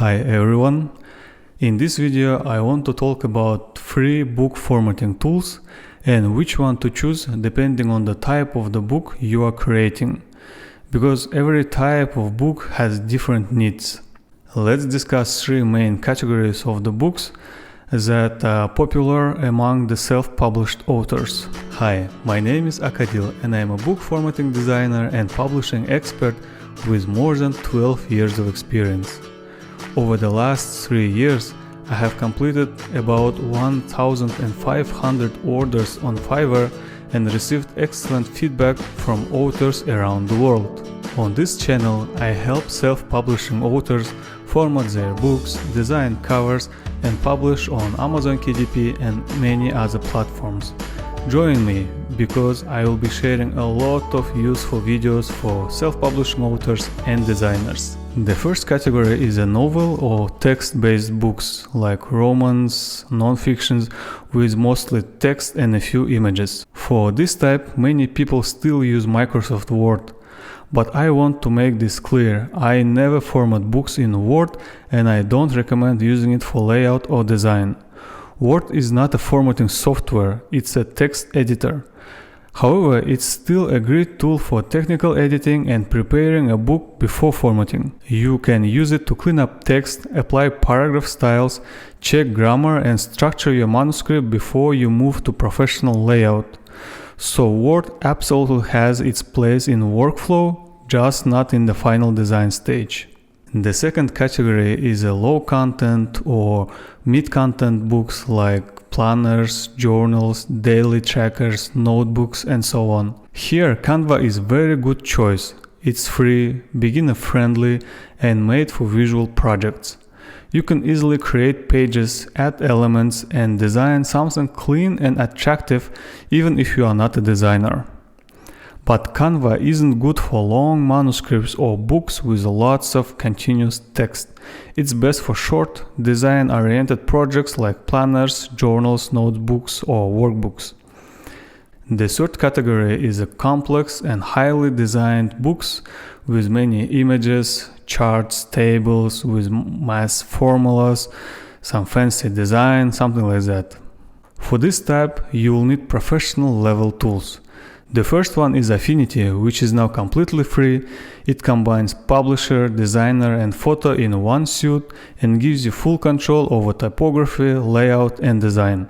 Hi everyone. In this video I want to talk about free book formatting tools and which one to choose depending on the type of the book you are creating, because every type of book has different needs. Let's discuss three main categories of the books that are popular among the self-published authors. Hi, my name is Akadil and I am a book formatting designer and publishing expert with more than 12 years of experience. Over the last 3 years, I have completed about 1,500 orders on Fiverr and received excellent feedback from authors around the world. On this channel, I help self-publishing authors format their books, design covers, and publish on Amazon KDP and many other platforms. Join me because I will be sharing a lot of useful videos for self-publishing authors and designers. The first category is a novel or text-based books like romance, non-fictions with mostly text and a few images. For this type, many people still use Microsoft Word. But I want to make this clear, I never format books in Word and I don't recommend using it for layout or design. Word is not a formatting software, it's a text editor. However, it's still a great tool for technical editing and preparing a book before formatting. You can use it to clean up text, apply paragraph styles, check grammar and structure your manuscript before you move to professional layout. So Word absolutely has its place in workflow, just not in the final design stage. The second category is a low content or mid content books like planners, journals, daily trackers, notebooks, and so on. Here Canva is very good choice. It's free, beginner friendly, and made for visual projects. You can easily create pages, add elements, and design something clean and attractive even if you are not a designer. But Canva isn't good for long manuscripts or books with lots of continuous text. It's best for short, design-oriented projects like planners, journals, notebooks, or workbooks. The third category is a complex and highly designed books with many images, charts, tables, with math formulas, some fancy design, something like that. For this type, you will need professional level tools. The first one is Affinity, which is now completely free. It combines publisher, designer and photo in one suite and gives you full control over typography, layout and design.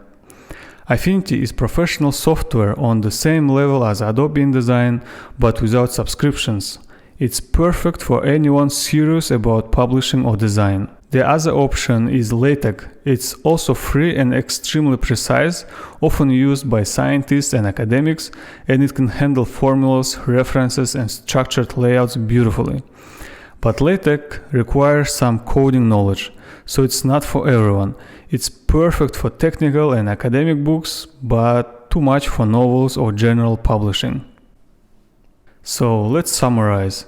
Affinity is professional software on the same level as Adobe InDesign, but without subscriptions. It's perfect for anyone serious about publishing or design. The other option is LaTeX. It's also free and extremely precise, often used by scientists and academics, and it can handle formulas, references, and structured layouts beautifully. But LaTeX requires some coding knowledge, so it's not for everyone. It's perfect for technical and academic books, but too much for novels or general publishing. So let's summarize.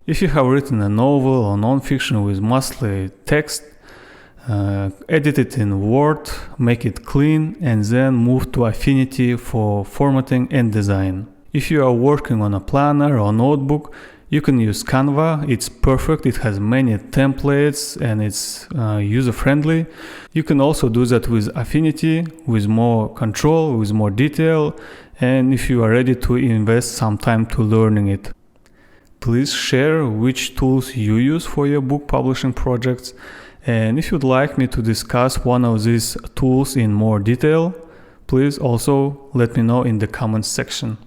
If you have written a novel or non-fiction with mostly text, edit it in Word, make it clean, and then move to Affinity for formatting and design. If you are working on a planner or notebook, you can use Canva. It's perfect, it has many templates and it's user-friendly. You can also do that with Affinity, with more control, with more detail, and if you are ready to invest some time to learning it. Please share which tools you use for your book publishing projects, and if you'd like me to discuss one of these tools in more detail, please also let me know in the comments section.